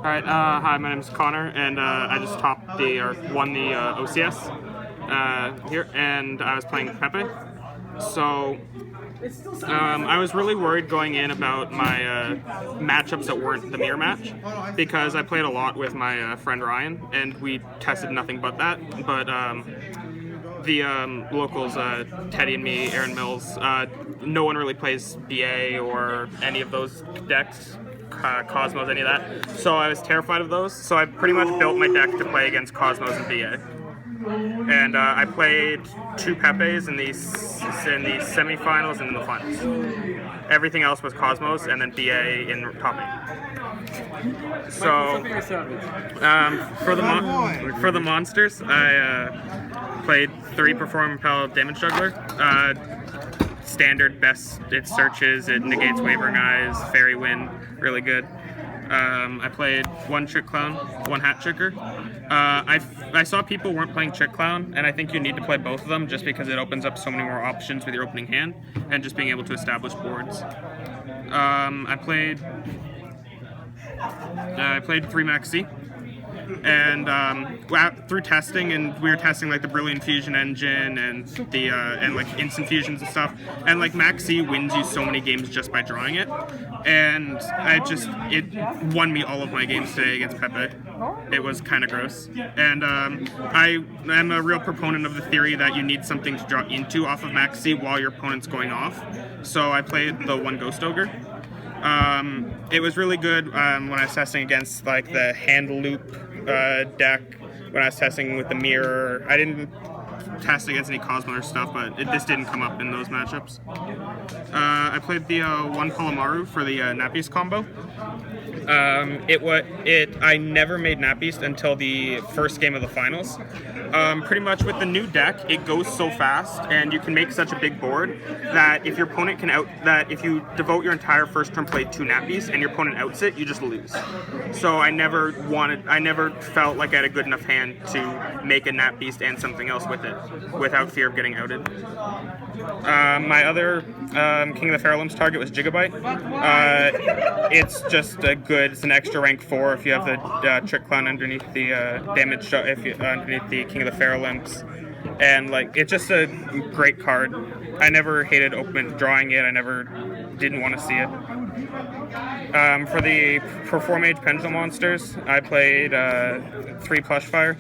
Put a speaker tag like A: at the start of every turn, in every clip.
A: Alright, hi, my name is Connor, and I just won the OCS here, and I was playing Pepe. So, I was really worried going in about my matchups that weren't the mirror match, because I played a lot with my friend Ryan, and we tested nothing but that. But the locals, Teddy and me, Aaron Mills, no one really plays BA or any of those decks. Cosmos, any of that. So I was terrified of those. So I pretty much built my deck to play against Cosmos and BA. And I played 2 Pepes in the semifinals and in the finals. Everything else was Cosmos and then BA in top 8. So for the monsters, I played 3 Perform Impel Damage Juggler. Standard, best, it searches, it negates Wavering Eyes, Fairy Wind, really good. I played 1 Trick Clown, 1 Hat Tricker. I saw people weren't playing Trick Clown, and I think you need to play both of them just because it opens up so many more options with your opening hand and just being able to establish boards. I played 3 Maxi. And through testing, and we were testing like the Brilliant Fusion engine and the and like instant fusions and stuff, and like Maxi wins you so many games just by drawing it, and it won me all of my games today against Pepe. It was kind of gross, and I am a real proponent of the theory that you need something to draw into off of Maxi while your opponent's going off. So I played the 1 Ghost Ogre. It was really good when I was testing against like the hand loop deck, when I was testing with the mirror. I didn't test against any Cosmo or stuff, but this didn't come up in those matchups. I played the 1 Palomaru for the Nappies combo. I never made Nappies until the first game of the finals. Pretty much with the new deck, it goes so fast, and you can make such a big board that if your opponent if you devote your entire first turn play to Nappies and your opponent outs it, you just lose. So I never felt like I had a good enough hand to make a Nappies and something else with it without fear of getting outed. My other King of the Fairlamps target was Gigabyte. It's just it's an extra rank 4 if you have the Trick Clown underneath the damage, underneath the King of the Fairlamps, and like it's just a great card. I never hated drawing it. I never didn't want to see it. For the Perform Age Pendulum monsters, I played 3 Plushfire.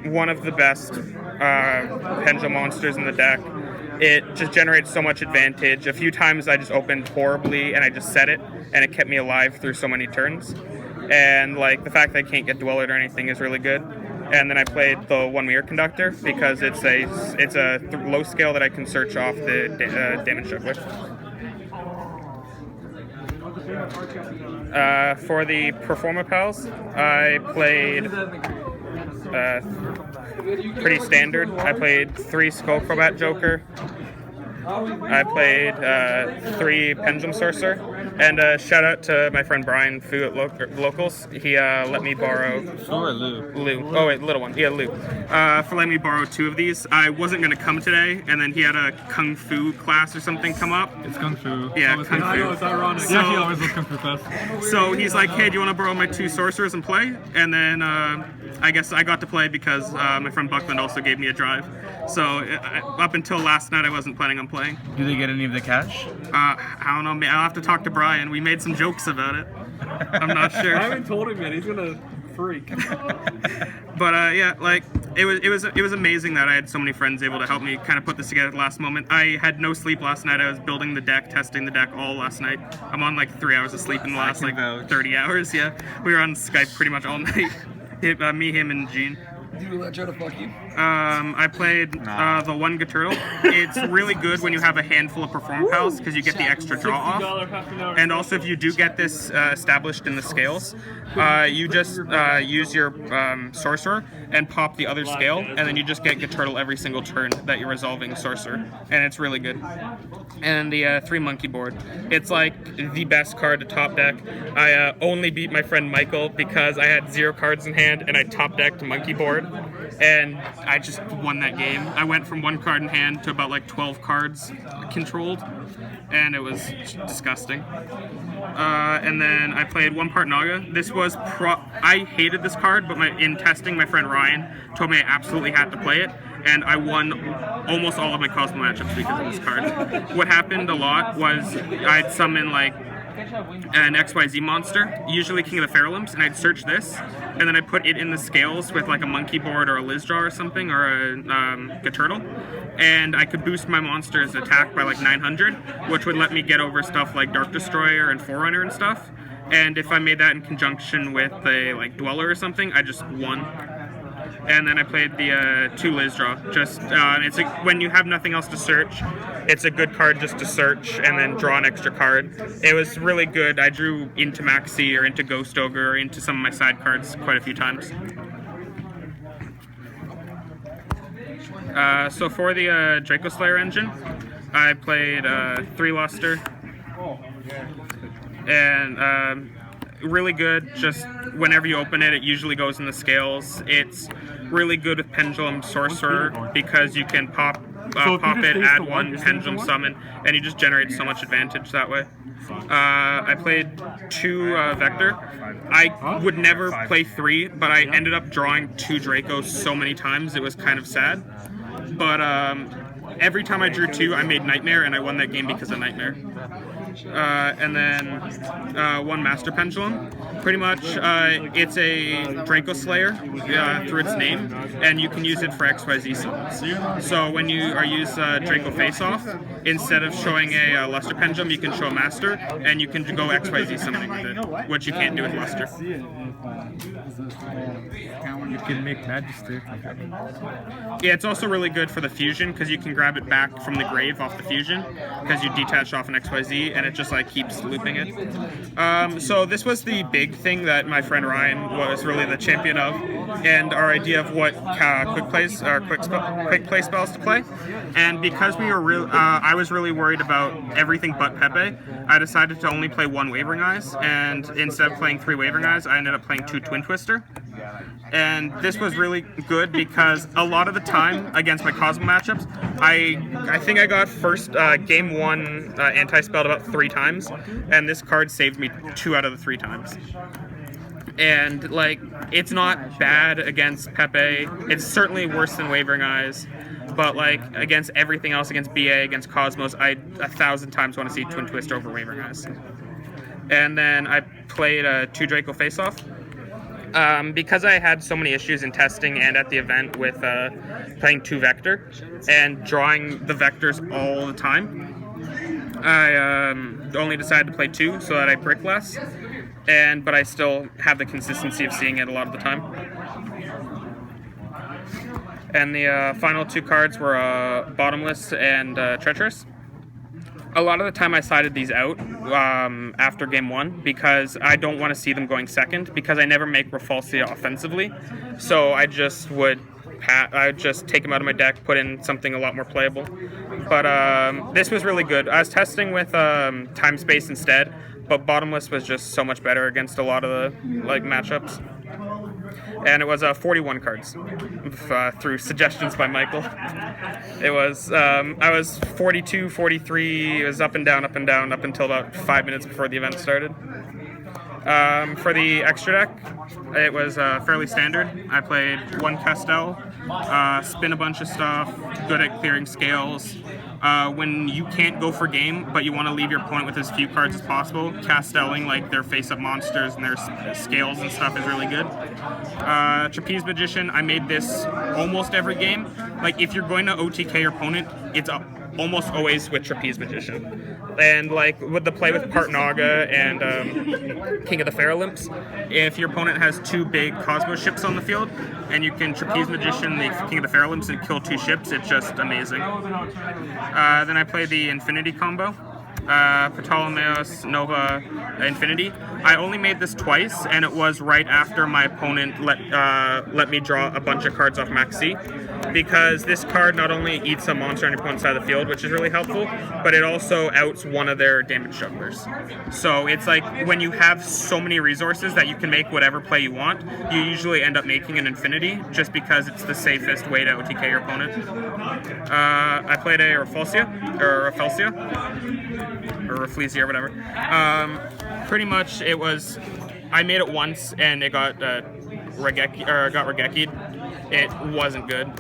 A: One of the best Pendulum monsters in the deck. It just generates so much advantage. A few times I just opened horribly and I just set it, and it kept me alive through so many turns. And like the fact that I can't get Dwell It or anything is really good. And then I played the 1 Mirror Conductor because it's a low scale that I can search off the damage juggler. For the Performa Pals, I played pretty standard. I played 3 Skull Crobat Joker. I played 3 Pendulum Sorcerer. And shout out to my friend Brian Fu at Locals. He let me borrow... Lou. Oh, wait, little one. Yeah, Lou. For letting me borrow 2 of these. I wasn't going to come today, and then he had a Kung Fu class or something come up.
B: It's Kung Fu.
A: Yeah, Kung Fu.
B: I know, it's ironic.
A: So,
B: yeah, he always does Kung Fu class.
A: So he's like, hey, do you want to borrow my 2 sorcerers and play? And then I guess I got to play because my friend Buckland also gave me a drive. So up until last night, I wasn't planning on playing.
B: Do they get any of the cash?
A: I don't know. I'll have to talk to Brian. We made some jokes about it. I'm not sure.
C: I haven't told him yet. He's gonna freak.
A: But yeah, like it was amazing that I had so many friends able to help me kind of put this together at the last moment. I had no sleep last night. I was building the deck, testing the deck all last night. I'm on like 3 hours of sleep in the last like 30 hours. Yeah, we were on Skype pretty much all night. Me, him, and Gene.
C: Dude, I try to fuck you.
A: I played the 1 Gaturtle. It's really good when you have a handful of Perform Pals because you get the extra draw off. And also, if you do get this established in the scales, you just use your Sorcerer and pop the other scale, and then you just get Gaturtle every single turn that you're resolving Sorcerer. And it's really good. And the 3 Monkey board. It's like the best card to top deck. I only beat my friend Michael because I had 0 cards in hand and I top decked Monkey board. And I just won that game. I went from 1 card in hand to about like 12 cards controlled, and it was disgusting. And then I played one part Naga. This was I hated this card, but in testing, my friend Ryan told me I absolutely had to play it, and I won almost all of my Cosmo matchups because of this card. What happened a lot was I'd summon like an XYZ monster, usually King of the Phillip, and I'd search this, and then I'd put it in the scales with like a monkey board or a Lizdraw or something, or a turtle, and I could boost my monster's attack by like 900, which would let me get over stuff like Dark Destroyer and Forerunner and stuff. And if I made that in conjunction with a like Dweller or something, I just won. And then I played the 2 Lizdraw. Just when you have nothing else to search, it's a good card just to search and then draw an extra card. It was really good. I drew into Maxi or into Ghost Ogre or into some of my side cards quite a few times. So for the Draco Slayer engine, I played 3 Luster. And really good. Just whenever you open it, it usually goes in the scales. It's really good with Pendulum Sorcerer because you can pop it, add 1, Pendulum Summon, and you just generate so much advantage that way. I played 2 Vector. I would never play 3, but I ended up drawing 2 Dracos so many times it was kind of sad. But every time I drew 2, I made Nightmare, and I won that game because of Nightmare. And then 1 Master Pendulum. Pretty much, it's a Draco Slayer through its name, and you can use it for XYZ summons. So when you use Draco Face Off, instead of showing a Luster Pendulum, you can show a Master, and you can go XYZ summoning with it, which you can't do with Luster.
B: You can make Magister.
A: Yeah, it's also really good for the fusion because you can grab it back from the grave off the fusion because you detach off an XYZ and it just like keeps looping it. So this was the big thing that my friend Ryan was really the champion of, and our idea of what quick play spells to play. And because we were I was really worried about everything but Pepe, I decided to only play 1 Wavering Eyes, and instead of playing 3 Wavering Eyes, I ended up playing 2 Twin Twister. And this was really good because a lot of the time against my Cosmo matchups, I think I got first game 1 anti-spelled about 3 times, and this card saved me 2 out of the 3 times. And like, it's not bad against Pepe. It's certainly worse than Wavering Eyes, but like against everything else, against BA, against Cosmos, I 1,000 times want to see Twin Twister over Wavering Eyes. And then I played 2 Draco Face Off. Because I had so many issues in testing and at the event with playing 2 Vector and drawing the Vectors all the time, I only decided to play 2 so that I brick less, but I still have the consistency of seeing it a lot of the time. And the final 2 cards were Bottomless and Treacherous. A lot of the time I sided these out after game 1 because I don't want to see them going second because I never make Repulsia offensively. So I just would take them out of my deck, put in something a lot more playable. But this was really good. I was testing with Time Space instead, but Bottomless was just so much better against a lot of the matchups. And it was 41 cards through suggestions by Michael. It was, I was 42, 43, it was up and down up until about 5 minutes before the event started. For the extra deck, it was fairly standard. I played 1 Castel, spin a bunch of stuff, good at clearing scales. When you can't go for game, but you want to leave your opponent with as few cards as possible, castelling like their face-up monsters and their scales and stuff is really good. Trapeze Magician, I made this almost every game. Like if you're going to OTK your opponent, it's almost always with Trapeze Magician. And like with the play with Part Naga and King of the Phillip, if your opponent has 2 big Cosmos ships on the field, and you can Trapeze Magician the King of the Phillip and kill 2 ships, it's just amazing. Then I played the Infinity combo. Ptolemaeus, Nova, Infinity. I only made this twice, and it was right after my opponent let me draw a bunch of cards off Maxi, because this card not only eats a monster on your opponent's side of the field, which is really helpful, but it also outs one of their damage jugglers. So it's like when you have so many resources that you can make whatever play you want, you usually end up making an Infinity just because it's the safest way to OTK your opponent. I played a Rafflesia, or Rafflesia, or whatever. pretty much it was. I made it once and it got Regeki'd. It wasn't good.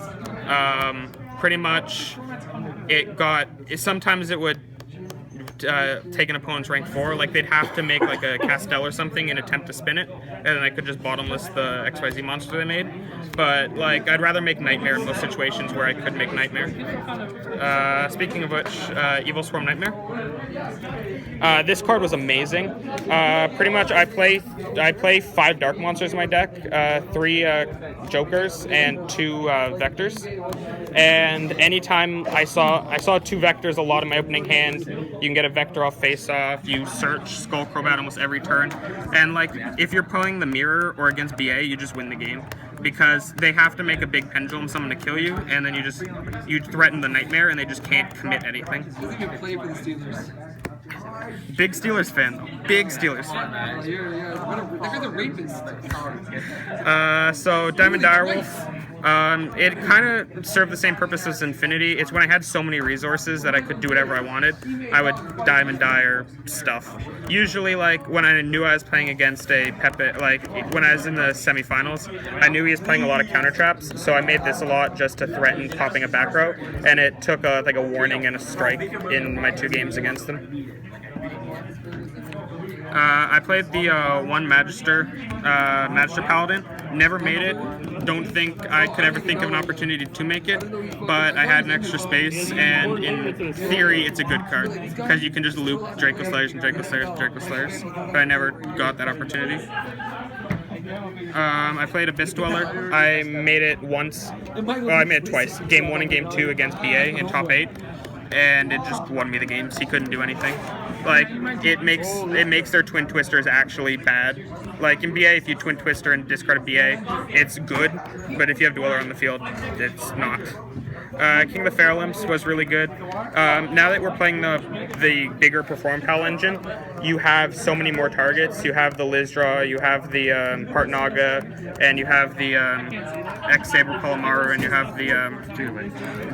A: Pretty much, sometimes it would take an opponent's rank 4. Like they'd have to make like a Castell or something and attempt to spin it, and then I could just bottomless the XYZ monster they made. But like I'd rather make Nightmare in most situations where I could make Nightmare. Speaking of which, Evil Swarm Nightmare. This card was amazing. Pretty much I play 5 dark monsters in my deck, 3 jokers and 2 vectors. And anytime I saw 2 vectors a lot in my opening hand, you can get a vector off face off, you search Skull Crobat almost every turn. And like if you're playing the mirror or against BA, you just win the game. Because they have to make a big pendulum summon to kill you, and then you threaten the Nightmare, and they just can't commit anything.
C: This is a good play for the Steelers.
A: Big Steelers fan, though. Big Steelers fan.
C: Yeah. They're the rapist.
A: So Diamond Direwolf, it kind of served the same purpose as Infinity. It's when I had so many resources that I could do whatever I wanted, I would Diamond Dire stuff. Usually, like, when I knew I was playing against a Pepe, like, when I was in the semifinals, I knew he was playing a lot of counter traps, so I made this a lot just to threaten popping a back row, and it took a warning and a strike in my 2 games against him. I played the 1 Magister Paladin. Never made it. Don't think I could ever think of an opportunity to make it, but I had an extra space, and in theory, it's a good card because you can just loop Draco Slayers and Draco Slayers and Draco Slayers. But I never got that opportunity. I played Abyss Dweller. I made it once. Well, I made it twice. Game 1 and Game 2 against BA in top 8. And it just won me the games. He couldn't do anything. Like it makes their Twin Twisters actually bad. Like in BA, if you Twin Twister and discard a BA, it's good. But if you have Dweller on the field, it's not. King of the Fairlimps was really good. Now that we're playing the bigger Perform Pal engine, you have so many more targets. You have the Lizdra, you have the Partnaga, and you have the X-Saber Palomaru, and you have the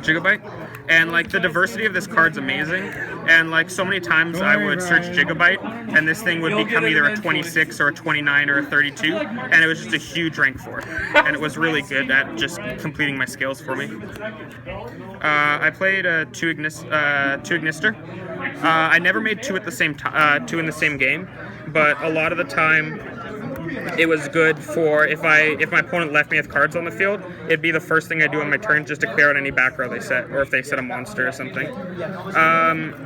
A: Gigabyte. And like the diversity of this card's amazing. And like so many times I would search Gigabyte, and this thing would become either a 26 or a 29 or a 32, and it was just a huge rank 4. And it was really good at just completing my scales for me. I played 2 Ignister. I never made 2 at the same time, 2 in the same game, but a lot of the time it was good for if my opponent left me with cards on the field, it'd be the first thing I do on my turn just to clear out any back row they set, or if they set a monster or something.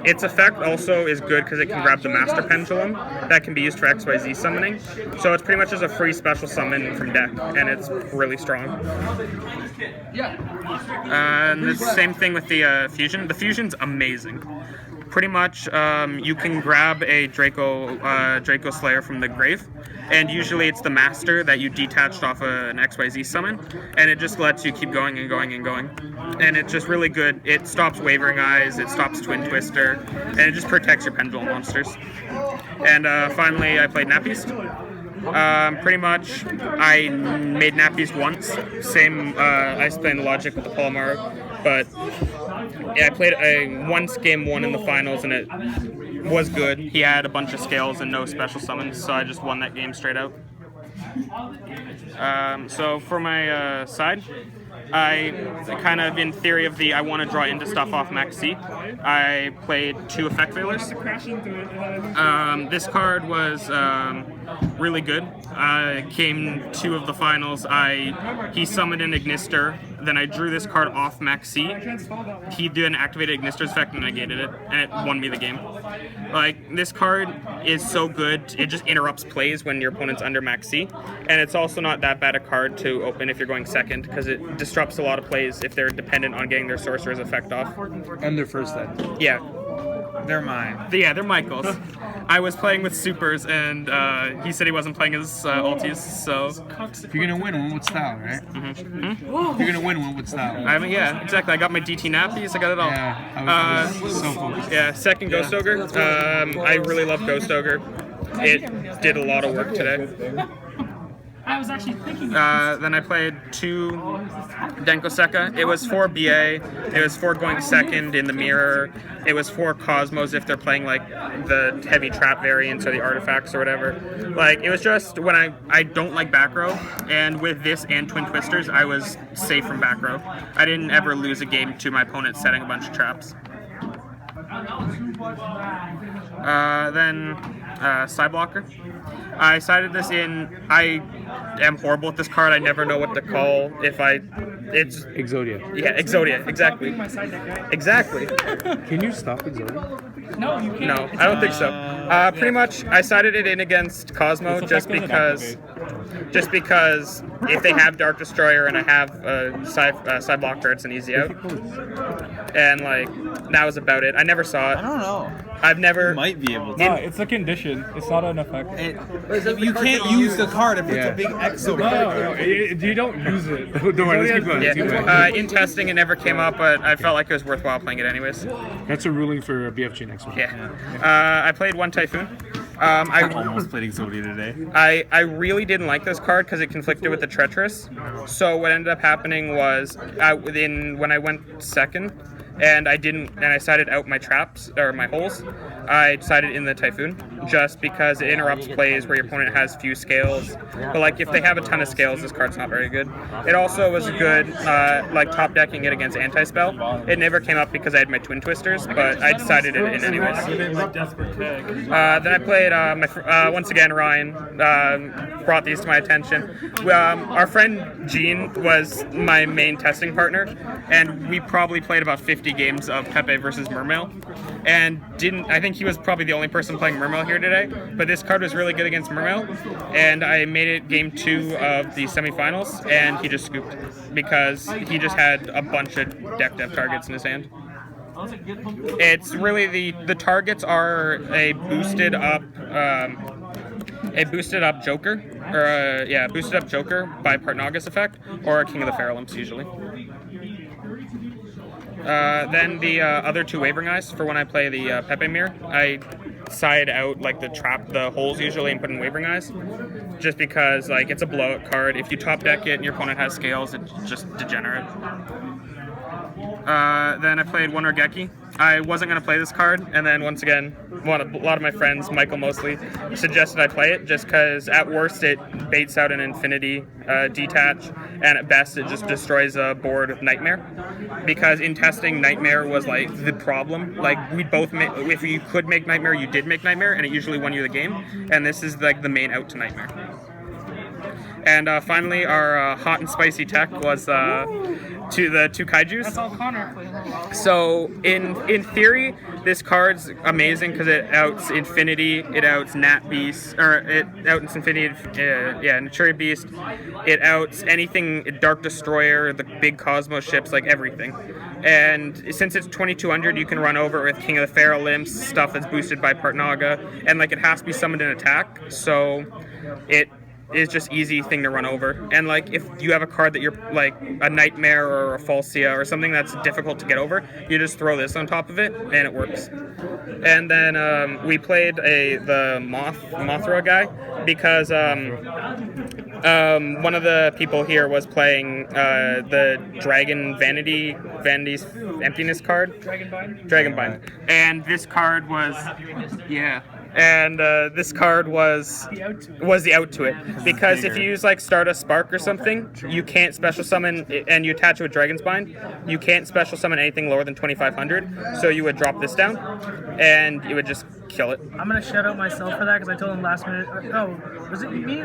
A: Its effect also is good because it can grab the Master Pendulum that can be used for XYZ summoning. So it's pretty much just a free special summon from deck, and it's really strong. And the same thing with the Fusion. The Fusion's amazing. Pretty much, you can grab a Draco Slayer from the grave, and usually it's the Master that you detached off an XYZ summon, and it just lets you keep going and going and going. And it's just really good. It stops Wavering Eyes, it stops Twin Twister, and it just protects your Pendulum monsters. And finally, I played Nappies. Pretty much, I made Nappies once. Same, I explained the logic with the Palomaru, but yeah, I played once game 1 in the finals, and it was good. He had a bunch of scales and no special summons, so I just won that game straight out. So for my side, I kind of, in theory of I want to draw into stuff off Max C, I played 2 Effect Veilers. This card was really good. Came 2 of the finals. He summoned an Ignister, then I drew this card off Max C. He did an activated Ignister's effect and negated it, and it won me the game. Like, this card is so good, it just interrupts plays when your opponent's under Max C, and it's also not that bad a card to open if you're going second, because it disrupts a lot of plays if they're dependent on getting their Sorcerer's effect off.
B: Under first then.
A: Yeah.
B: They're mine.
A: Yeah, they're Michael's. I was playing with supers, and he said he wasn't playing his ultis, so...
B: If you're going to win, win with style, right?
A: Mm-hmm.
B: If you're going to win with style.
A: I mean, yeah, exactly. I got my DT Nappies, I got it all.
B: Yeah, I was so focused.
A: Yeah, second Ghost Ogre. I really love Ghost Ogre. It did a lot of work today.
D: I was actually thinking.
A: Then I played 2 Denko Sekka. It was 4 BA. It was 4 going second in the mirror. It was 4 Cosmos if they're playing like the heavy trap variants or the artifacts or whatever. Like it was just when I don't like back row, and with this and Twin Twisters, I was safe from back row. I didn't ever lose a game to my opponent setting a bunch of traps. Then side blocker. I sided this in. I am horrible at this card. I never know what to call it's
E: Exodia.
A: yeah, Exodia, exactly.
D: My side deck, right?
A: Exactly.
E: Can you stop Exodia?
D: No, you can't.
A: No, I don't think so. Pretty much, I sided it in against Cosmo just because if they have Dark Destroyer and I have side blocker, it's an easy out. And like that was about it. I never saw
F: I
A: it.
F: don't know.
A: I've never.
F: You might be able to.
G: No, it's a condition. It's not an effect.
F: You can't use the card if it's a big X over
G: No, you don't use it.
E: Don't worry, let's keep going. Let's keep going.
A: Yeah. In testing, it never came up, but I felt like it was worthwhile playing it anyways.
E: That's a ruling for BFG next week.
A: Yeah. I played 1 Typhoon.
F: I almost played Exodia today.
A: I really didn't like this card because it conflicted with the Treacherous. So what ended up happening was when I went second, and I sided out my traps or my holes, I sided in the Typhoon just because it interrupts plays where your opponent has few scales. But like if they have a ton of scales, this card's not very good. It also was good like top decking it against anti-spell. It never came up because I had my Twin Twisters, but I decided it in anyways. Then I played once again Ryan brought these to my attention. Our friend Gene was my main testing partner, and we probably played about 50 games of Pepe versus Mermail, and I think he was probably the only person playing Mermail here today, but this card was really good against Mermail, and I made it game 2 of the semifinals, and he just scooped because he just had a bunch of deck dev targets in his hand. It's really the targets are a boosted up Joker, or boosted up Joker by Partnagus effect, or a King of the Feral Imps usually. Then the other 2 Wavering Eyes for when I play the Pepe Mirror. I side out like the holes usually and put in Wavering Eyes, just because like it's a blowout card. If you top deck it and your opponent has scales, it's just degenerate. Then I played 1 Regeki. I wasn't going to play this card, and then once again, a lot of my friends, Michael mostly, suggested I play it just because at worst it baits out an Infinity detach, and at best it just destroys a board with Nightmare. Because in testing, Nightmare was like the problem. Like we both, if you could make Nightmare, you did make Nightmare, and it usually won you the game. And this is like the main out to Nightmare. And finally, our hot and spicy tech was to the 2 Kaijus.
D: That's all Connor played.
A: So in theory, this card's amazing because it outs Infinity, it outs Nat Beast, or it outs Infinity, Naturi Beast, it outs anything Dark Destroyer, the big Cosmos ships, like everything. And since it's 2200, you can run over it with King of the Feral Imps, stuff that's boosted by Partnaga, and like it has to be summoned in attack, so it is just easy thing to run over. And like if you have a card that you're like a Nightmare or a Falsia or something that's difficult to get over, you just throw this on top of it and it works. And then we played the Mothra guy because one of the people here was playing the Vanity's Emptiness card. Dragonbind. And this card was this card was the out to it, because if you use like Stardust Spark or something, you can't special summon, and you attach it with Dragon's Bind, you can't special summon anything lower than 2500, so you would drop this down and you would just kill it.
D: I'm gonna shout out myself for that because I told him last minute. Oh, was it me?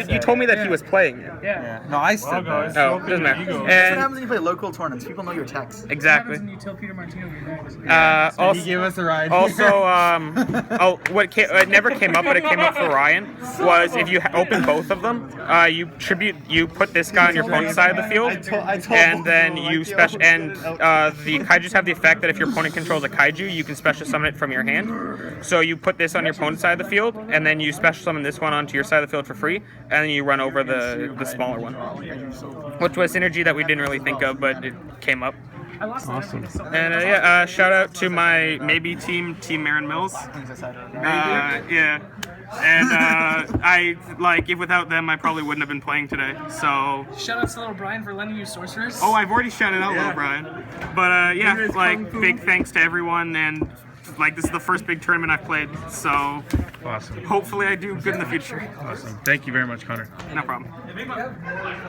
A: You told me that he was playing it.
D: Yeah.
F: No, I said that.
A: Oh, doesn't matter.
H: That's what
A: And
H: happens when you play local tournaments. People know your text.
A: exactly.
D: What happens when you tell Peter Martino you're next?
F: So he gave us a ride.
A: Also, it never came up, but it came up for Ryan, was if you open both of them, you put this guy on your opponent's side of the field, and then you special, and the Kaijus have the effect that if your opponent controls a Kaiju, you can special summon it from your hand. So you put this on your opponent's side of the field, and then you special summon this one onto your side of the field for free, and then you run over the smaller one, which was synergy that we didn't really think of, but it came up.
E: Awesome.
A: And shout out to my maybe team Marin Mills. And if without them, I probably wouldn't have been playing today. So.
D: Shout out to little Brian for lending you Sorceress.
A: Oh, I've already shouted out, little Brian. But big thanks to everyone, and this is the first big tournament I've played. So.
B: Awesome.
A: Hopefully, I do good in the future.
B: Awesome. Thank you very much, Connor.
A: No problem.